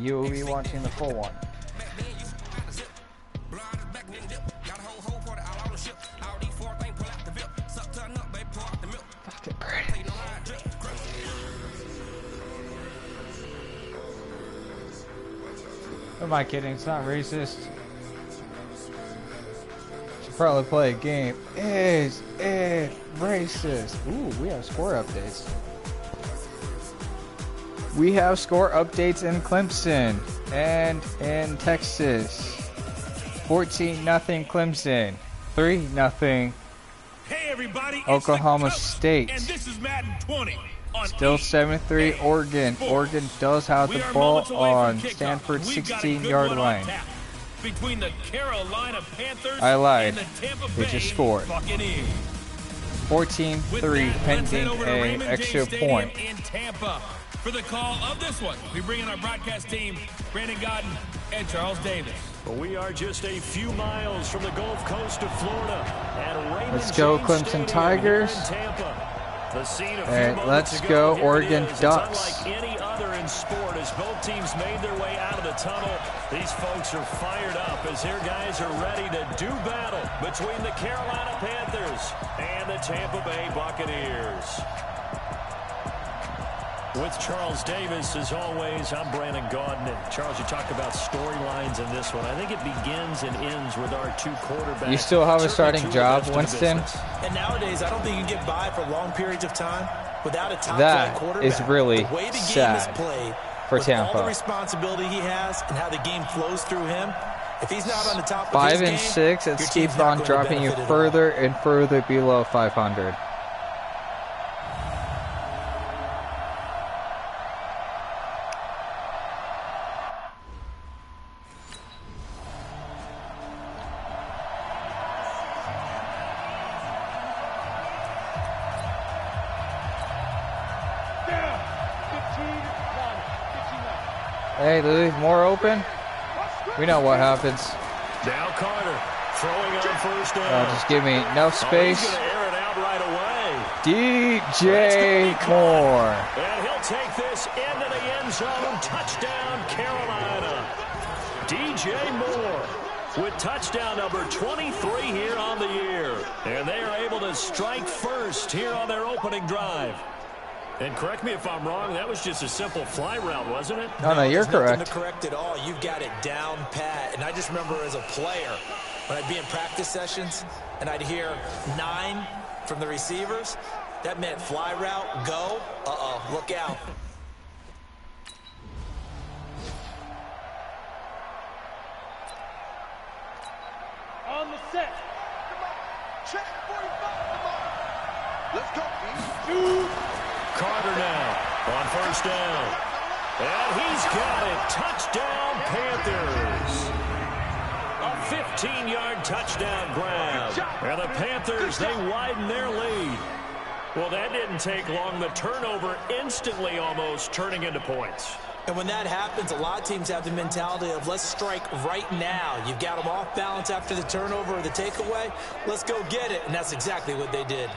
You will be watching the full one. Fucking pretty. Who am I kidding? It's not racist. Should probably play a game. Is it racist? Ooh, we have score updates. We have score updates in Clemson and in Texas. 14-0 Clemson. 3-0 Hey everybody, Oklahoma State. And this is Madden 20 on Still 7-3 Oregon. Oregon does have the ball on Stanford's 16-yard line. Between the Carolina Panthers I lied. and the Tampa They Bay just scored. Buccaneers. 14-3 pending a extra point. In Tampa. For the call of this one, we bring in our broadcast team, Brandon Godden and Charles Davis. We are just a few miles from the Gulf Coast of Florida at Raymond Let's go James Clemson Stadium Tigers. here in Tampa. The scene a few And moments let's ago. go Here it Oregon is. Ducks. It's unlike any other in sport as both teams made their way out of the tunnel. These folks are fired up as their guys are ready to do battle between the Carolina Panthers and the Tampa Bay Buccaneers. With Charles Davis, as always, I'm Brandon Gaudin. And Charles, you talk about storylines in this one. I think it begins and ends with our two quarterbacks. You still have a starting job, Winston? And nowadays, I don't think you can get by for long periods of time without a top-flight quarterback. That is really the way the game sad is played, for with Tampa. all the responsibility he has and how the game flows through him, if he's not on the top of 5 his and game, 6, your it's team's keep not on going to dropping you benefit at all. further and further below 500. Hey, Louis, more open? We know what happens. Now Carter throwing on first down. Just give me enough space. He's going to air it out right away. DJ Moore. And he'll take this into the end zone. Touchdown, Carolina. DJ Moore with touchdown number 23 here on the year. And they are able to strike first here on their opening drive. And correct me if I'm wrong, that was just a simple fly route, wasn't it? No, you're correct. Nothing to correct at all. You've got it down pat. And I just remember as a player, when I'd be in practice sessions and I'd hear 9 from the receivers, that meant fly route, go, look out. On the set. Come on. Check 45. Come on. Let's go. Carter now on first down. And he's got it. Touchdown, Panthers. A 15-yard touchdown grab. And the Panthers, they widen their lead. Well, that didn't take long. The turnover instantly almost turning into points. And when that happens, a lot of teams have the mentality of let's strike right now. You've got them off balance after the turnover or the takeaway. Let's go get it. And that's exactly what they did.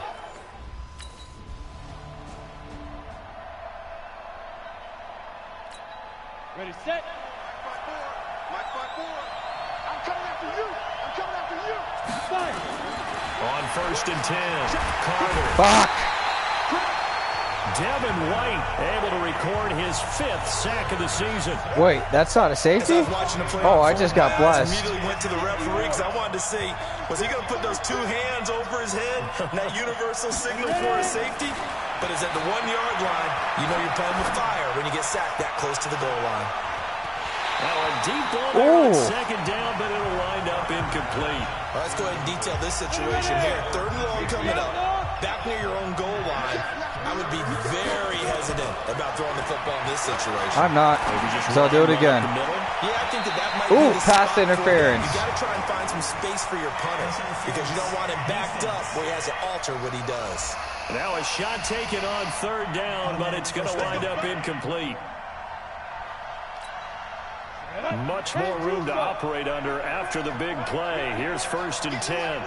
Ready, set. Mike 5-4. I'm coming after you. I'm coming after you. Fire. On first and 10, Carter. Fuck. Devin White able to record his 5th sack of the season. Wait, that's not a safety? Oh, I just got blessed. I immediately went to the referee because I wanted to see, was he going to put those 2 hands over his head and that universal signal for a safety? But it's at the 1-yard line. You know you're playing with fire when you get sacked that close to the goal line. Now a deep ball there on second down, but it'll wind up incomplete. Well, let's go ahead and detail this situation here. 3rd and long coming up, back near your own goal line. I would be very hesitant about throwing the football in this situation. I'm not, so I'll do it again. Yeah, I think that might Ooh, be the pass spot interference. You got to try and find some space for your punter because you don't want him backed up where he has to alter what he does. Now a shot taken on 3rd down, but it's going to wind up incomplete. Much more room to operate under after the big play. Here's 1st and 10.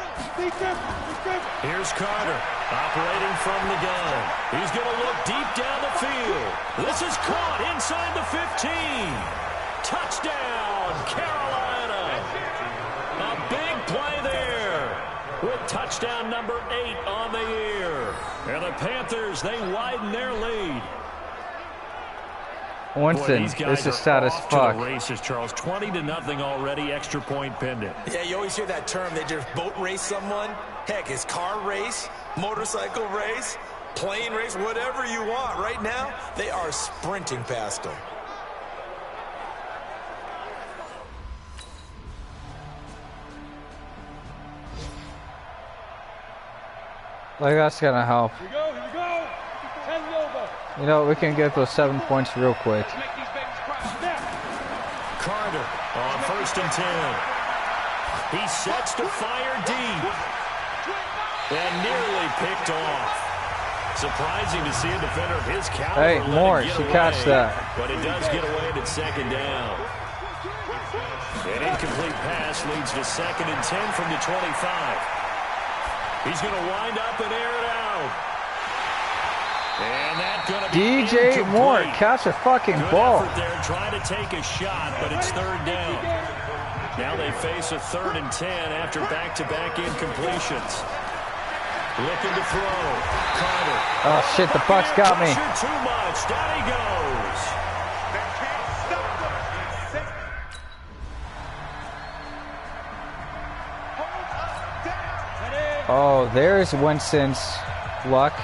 Here's Carter operating from the gun. He's going to look deep down the field. This is caught inside the 15. Touchdown, Carolina. A big play there with touchdown number 8 on the year. And the Panthers, they widen their lead. Winston, this is sad as fuck. To the races, Charles. 20-0 already, extra point pending. Yeah, you always hear that term. They just boat race someone. Heck, it's car race, motorcycle race, plane race, whatever you want. Right now, they are sprinting past them. Like, that's gonna help. Here we go, here we go. 10 over. You know, we can get those 7 points real quick. Let's make these babies cry. Snap. Carter on 1st and 10. He sets to fire deep. And nearly picked off. Surprising to see a defender of his caliber. Hey, Moore, she catch that. But it does get away at 2nd down. An incomplete pass leads to 2nd and 10 from the 25. He's going to wind up and air it out. And that's going to be DJ Moore, catch a fucking Good ball. effort there trying to take a shot, but it's 3rd down. Now they face a 3rd and 10 after back-to-back incompletions. Looking to throw. Carter. Oh shit, the Bucks got me. Pressure too much. Down he goes. They can't stop them. Hold up, down. Oh, there's Winston's luck.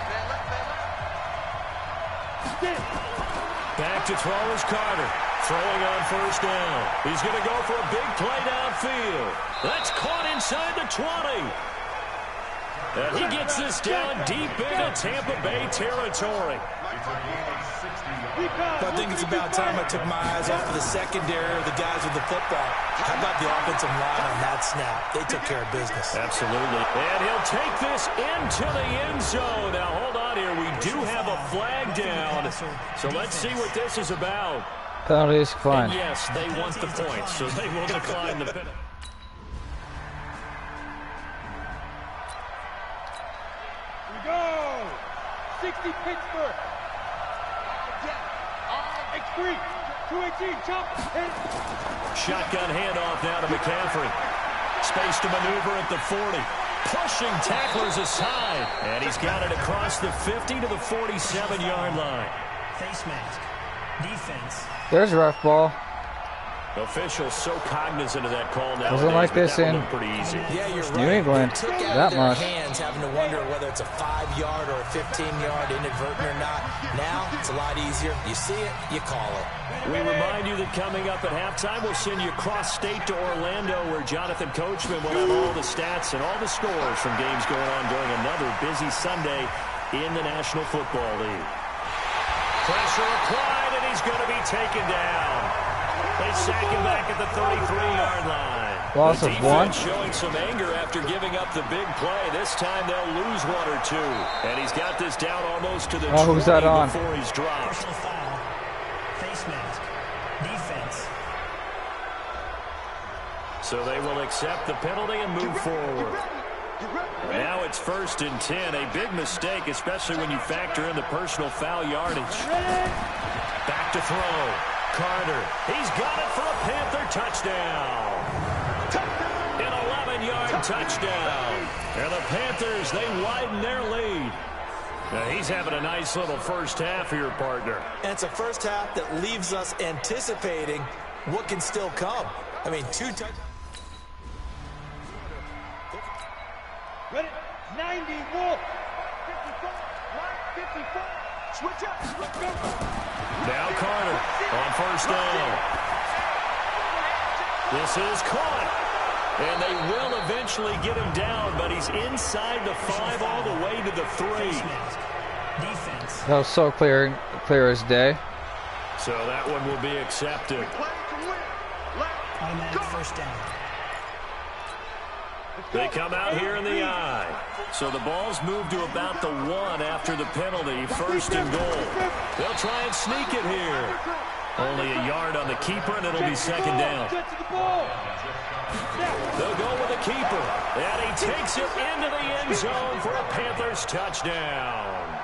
Back to throw is Carter. Throwing on 1st down. He's going to go for a big play downfield. That's caught inside the 20. And he gets this down deep into Tampa Bay territory. I think it's about time I took my eyes off of the secondary or the guys with the football. How about the offensive line on that snap? They took care of business. Absolutely. And he'll take this into the end zone. Now, hold on here. We do have a flag down. So let's see what this is about. Penalty is fine. And yes, they want the points, so they will decline the penalty. Go! 60 Pittsburgh. X3. 218. Chop. Hit. Shotgun handoff now to McCaffrey. Space to maneuver at the 40. Pushing tacklers aside. And he's got it across the 50 to the 47-yard line. Face mask. Defense. There's a rough ball. Officials so cognizant of that call now. Doesn't like this in pretty easy. Yeah, you're right. New England. They took it That out of their much. hands, having to wonder whether it's a 5-yard or a 15-yard inadvertent or not. Now it's a lot easier. You see it, you call it. We remind you that coming up at halftime, we'll send you cross-state to Orlando, where Jonathan Coachman will have all the stats and all the scores from games going on during another busy Sunday in the National Football League. Pressure applied, and he's going to be taken down. They sack him back at the 33-yard line. Loss The of 1. defense showing some anger after giving up the big play. This time they'll lose 1 or 2. And he's got this down almost to the 20 who's that on? before he's dropped. Personal foul. Face mask. Defense. So they will accept the penalty and move forward. Now it's 1st and 10. A big mistake, especially when you factor in the personal foul yardage. Back to throw. Carter. He's got it for a Panther touchdown. An 11-yard touchdown. And the Panthers, they widen their lead. Now he's having a nice little first half here, partner. And it's a first half that leaves us anticipating what can still come. I mean, 2 touchdowns. Ready? 90. Wolf. 54. Right. 54. Switch up. Let's go. Now Carter on 1st down. This is caught. And they will eventually get him down, but he's inside the 5 all the way to the 3. Face mask. Defense. That was so clear as day. So that one will be accepted. Automatic 1st down. They come out here in the eye. So the ball's moved to about the 1 after the penalty. 1st and goal. They'll try and sneak it here. Only a yard on the keeper, and it'll be 2nd down. They'll go with the keeper. And he takes it into the end zone for a Panthers touchdown.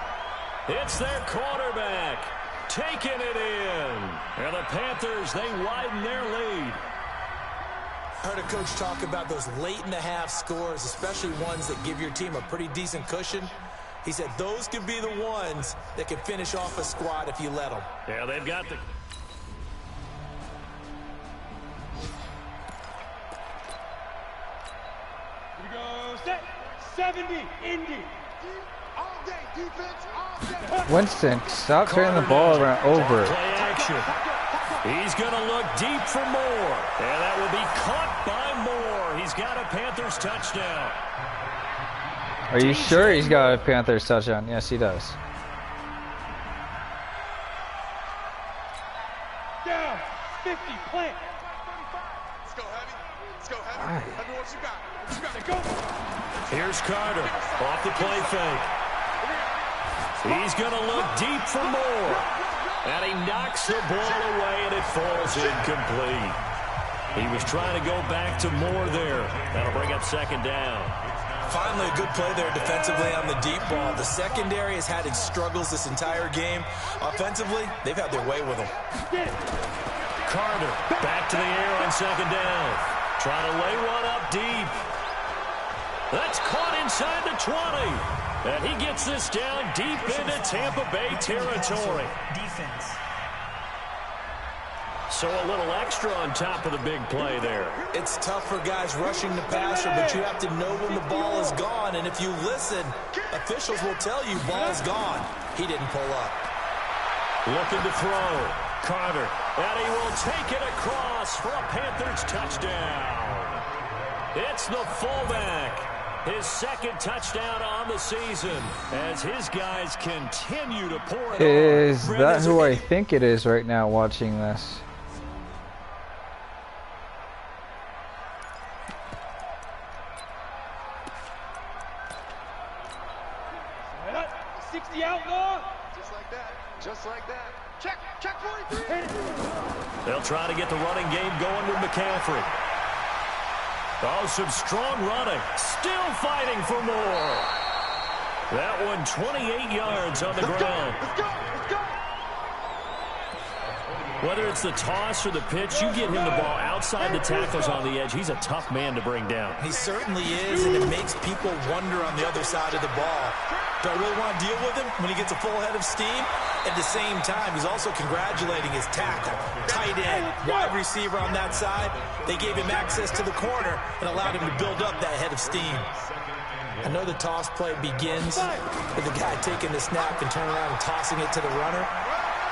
It's their quarterback. taking it in. And the Panthers, they widen their lead. I heard a coach talk about those late-in-the-half scores, especially ones that give your team a pretty decent cushion. He said those could be the ones that can finish off a squad if you let them. Yeah, they've got the... Here we go. Set. 70. Indy. All day. Defense. All day. Winston, stop turning the ball around over. Play action. He's going to look deep for Moore. And that will be caught by Moore. He's got a Panthers touchdown. Are you sure he's got a Panthers touchdown? Yes, he does. Down. 50. Plant. Let's go, Heavy. Let's go, Heavy. Heavy, what you got? What you got? Go. Here's Carter off the play fake. He's going to look deep for Moore. And he knocks the ball away, and it falls incomplete. He was trying to go back to Moore there. That'll bring up second down. Finally, a good play there defensively on the deep ball. The secondary has had its struggles this entire game. Offensively, they've had their way with them. Carter back to the air on second down. Trying to lay one up deep. That's caught inside the 20. And he gets this down deep into Tampa Bay territory. Defense. So a little extra on top of the big play there. It's tough for guys rushing the passer, but you have to know when the ball is gone. And if you listen, officials will tell you ball's gone. He didn't pull up. Looking to throw. Carter. And he will take it across for a Panthers touchdown. It's the fullback. His second touchdown on the season as his guys continue to pour it Is on. that who I think it is right now watching this? Set up. 60 outlaw. Just like that. Just like that. Check. Check 43. They'll try to get the running game going with McCaffrey. Oh, some strong running. Still fighting for more. That one 28 yards on the ground. Let's go. Let's go. Whether it's the toss or the pitch, you get him the ball outside the tackles on the edge. He's a tough man to bring down. He certainly is, and it makes people wonder on the other side of the ball. Do I really want to deal with him when he gets a full head of steam? At the same time, he's also congratulating his tackle, tight end, wide receiver on that side. They gave him access to the corner and allowed him to build up that head of steam. I know the toss play begins with the guy taking the snap and turning around and tossing it to the runner.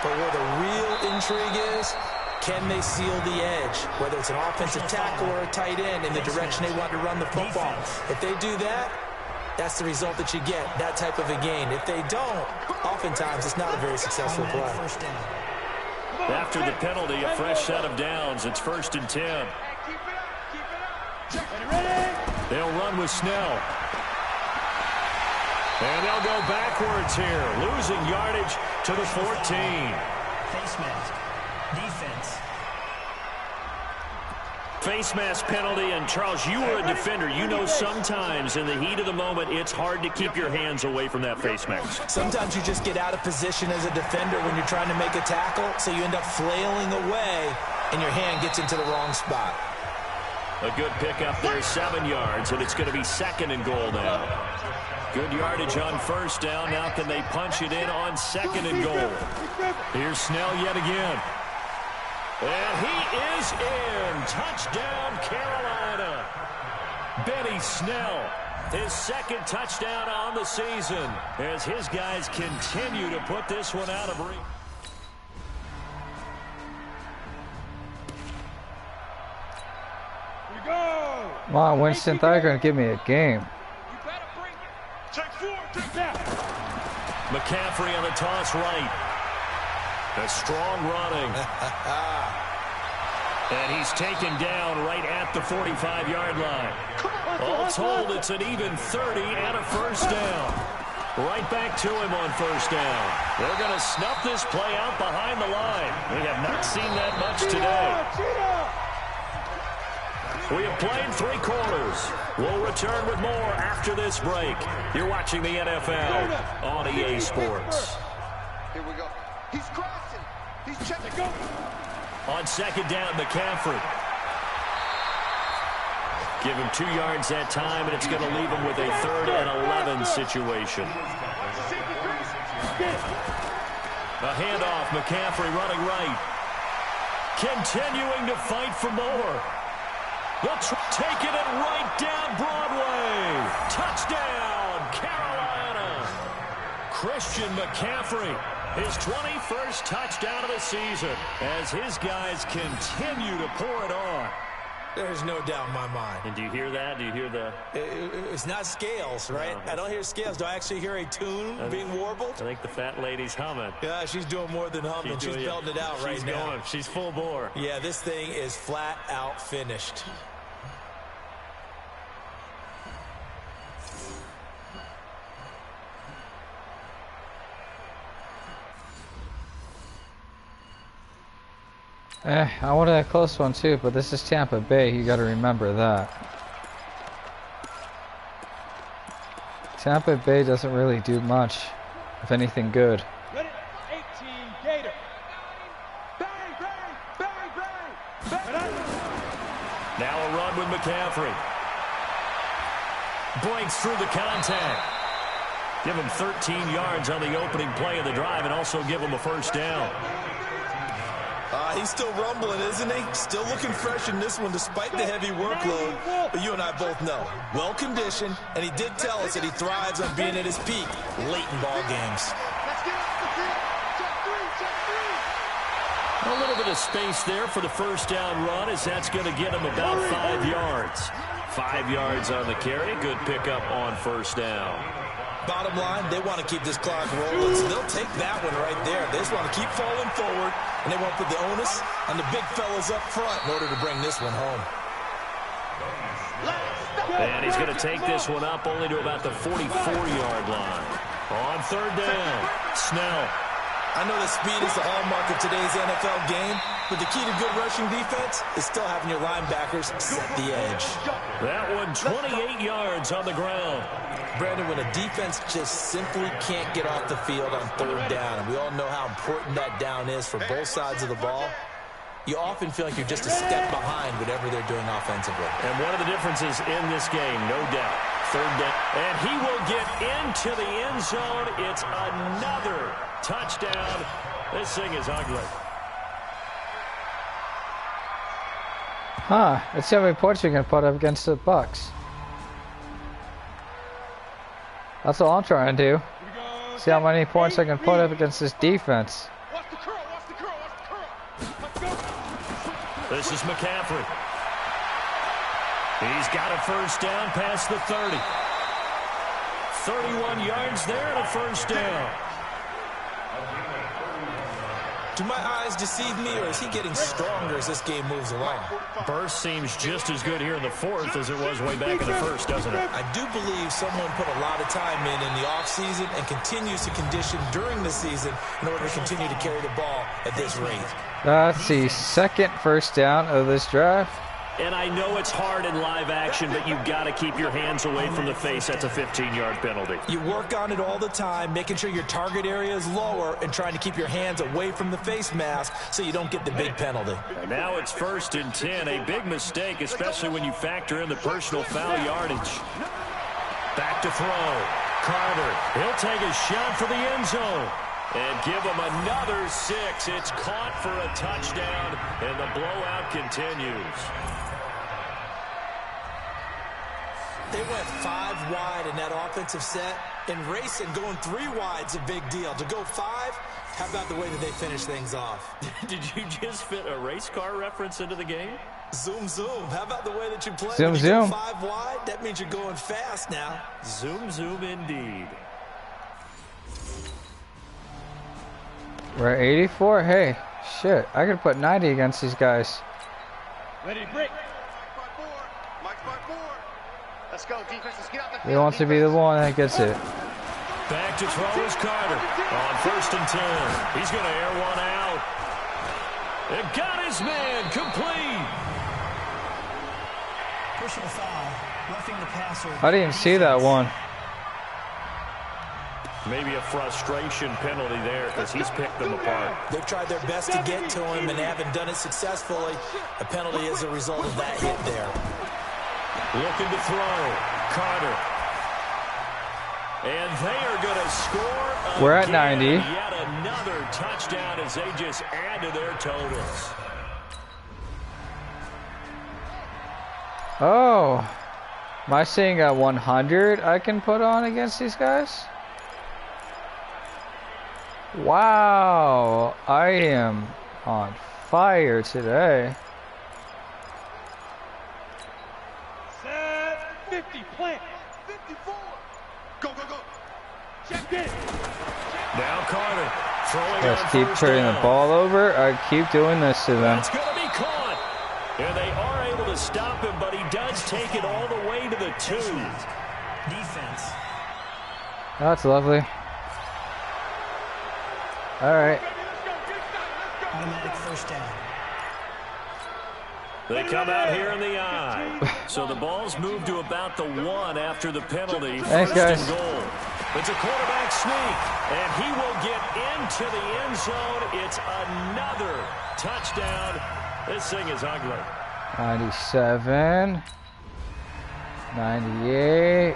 But where the real intrigue is, can they seal the edge? Whether it's an offensive tackle or a tight end in the direction they want to run the football. If they do that, that's the result that you get, that type of a gain. If they don't, oftentimes it's not a very successful play. First down. After the penalty, a fresh set of downs. It's 1st and 10. Keep it up. Keep it up. Keep it up. Ready. They'll run with Snell. And they'll go backwards here, losing yardage to the 14. Face mask. Defense. Face mask penalty, and Charles, you were a defender. You know sometimes in the heat of the moment, it's hard to keep your hands away from that face mask. Sometimes you just get out of position as a defender when you're trying to make a tackle, so you end up flailing away, and your hand gets into the wrong spot. A good pickup there, 7 yards, and it's going to be 2nd and goal now. Good yardage on first down. Now can they punch it in on 2nd and goal? Here's Snell yet again. And he is in. Touchdown, Carolina. Benny Snell, his 2nd touchdown on the season as his guys continue to put this one out of reach. Here we go. Come on, Winston, thought you were going to give me a game. You better bring it. Check 4. Check that. McCaffrey on the toss right. A strong running. And he's taken down right at the 45-yard line. All told, it's an even 30 and a first down. Right back to him on first down. They're going to snuff this play out behind the line. We have not seen that much today. We have played 3 quarters. We'll return with more after this break. You're watching the NFL on EA Sports. Here we go. He's crossing. He's checking. Go. On second down, McCaffrey. Give him 2 yards that time, and it's going to leave him with a 3rd and 11 situation. A handoff, McCaffrey running right. Continuing to fight for more. Taking it right down Broadway. Touchdown, Carolina. Christian McCaffrey, his 21st touchdown of the season as his guys continue to pour it on. There's no doubt in my mind. And do you hear that? Do you hear the... It's not scales, right? No. I don't hear scales. Do I actually hear a tune being warbled? I think the fat lady's humming. Yeah, she's doing more than humming. She's belting it out right now. Going. She's full bore. Yeah, this thing is flat out finished. I wanted a close one too, but this is Tampa Bay. You got to remember that. Tampa Bay doesn't really do much, if anything good. Ready? 18 Gator. Bang, bang, bang, bang, bang. Now a run with McCaffrey. Breaks through the contact. Give him 13 yards on the opening play of the drive and also give him a first down. He's still rumbling, isn't he? Still looking fresh in this one despite the heavy workload. But you and I both know, well-conditioned, and he did tell us that he thrives on being at his peak late in ball games. Let's get off the field. Check three. A little bit of space there for the first down run as that's going to get him about 5 yards. 5 yards on the carry. Good pickup on first down. Bottom line, they want to keep this clock rolling, so they'll take that one right there. They just want to keep falling forward, and they want to put the onus on the big fellas up front in order to bring this one home. And he's going to take this one up only to about the 44-yard line. On third down, Snell. I know that speed is the hallmark of today's NFL game, but the key to good rushing defense is still having your linebackers set the edge. That one 28 yards on the ground. Brandon, when a defense just simply can't get off the field on third down, and we all know how important that down is for both sides of the ball, you often feel like you're just a step behind whatever they're doing offensively. And one of the differences in this game, no doubt, third down. And he will get into the end zone. It's another touchdown. This thing is ugly. Let's see how many points we can put up against the Bucks. That's all I'm trying to do. See how many points I can put up against this defense. Watch the curl, watch the curl, watch the curl. Let's go. This is McCaffrey. He's got a first down past the 30. 31 yards there and a first down. Do my eyes deceive me, or is he getting stronger as this game moves along? Burst seems just as good here in the fourth as it was way back in the first, doesn't it? I do believe someone put a lot of time in the offseason and continues to condition during the season in order to continue to carry the ball at this rate. That's the second first down of this drive. And I know it's hard in live action, but you've got to keep your hands away from the face. That's a 15-yard penalty. You work on it all the time, making sure your target area is lower and trying to keep your hands away from the face mask so you don't get the big penalty. And now it's 1st and 10. A big mistake, especially when you factor in the personal foul yardage. Back to throw. Carter, he'll take a shot for the end zone. And give him another 6. It's caught for a touchdown, and the blowout continues. They went 5 wide in that offensive set. In racing, going 3 wide's a big deal. To go 5, how about the way that they finish things off? Did you just fit a race car reference into the game? Zoom, zoom. How about the way that you play? Zoom, when you zoom. go 5 wide, that means you're going fast now. Zoom, zoom indeed. We're at 84. Hey, shit. I could put 90 against these guys. Ready to break. Mike by 4. Let's go, defense. Let's get out the field. He wants to be the one that gets it. Back to throw is Carter. On 1st and 10. He's going to air one out. And got his man complete. Personal foul. Roughing the passer. I didn't even see that one. Maybe a frustration penalty there because he's picked them apart. They've tried their best to get to him and haven't done it successfully. A penalty is a result of that hit there. Looking to throw. Carter. And they are going to score. We're at again. 90. Yet another touchdown as they just add to their totals. Oh. Am I seeing a 100 I can put on against these guys? Wow. I am on fire today. Set 50, plant. 54. Go, go, go. Check in. Now Carter throwing Just on keep first turning the down. ball over. I keep doing this to them. That's going to be caught. And they are able to stop him, but he does take it all the way to the 2. Defense. That's lovely. All right. Automatic first down. They come out here in the eye. So the ball's moved to about the 1 after the penalty. Thanks, First guys. and goal. It's a quarterback sneak, and he will get into the end zone. It's another touchdown. This thing is ugly. 97. 98.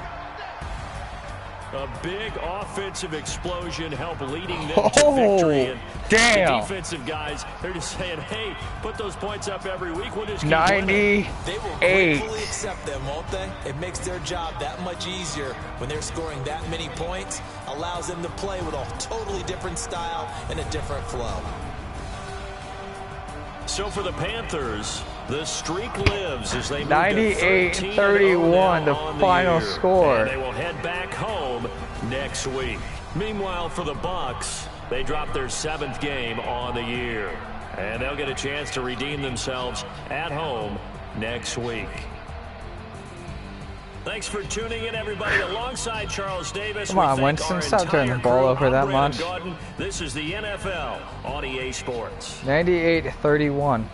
A big offensive explosion helped leading them to victory. And damn. the defensive guys, they're just saying, hey, put those points up every week. We'll just keep winning. 98. They will gratefully accept them, won't they? It makes their job that much easier when they're scoring that many points. Allows them to play with a totally different style and a different flow. So for the Panthers, the streak lives as they move to 98-31, the on final year. score. And they will head back home next week. Meanwhile, for the Bucks, they dropped their 7th game on the year. And they'll get a chance to redeem themselves at home next week. Thanks for tuning in, everybody. Alongside Charles Davis, Come on, we thank Winston, our stop turning the entire ball crew. over I'm that Brandon much. Gaudin. This is the NFL on EA Sports. 98-31.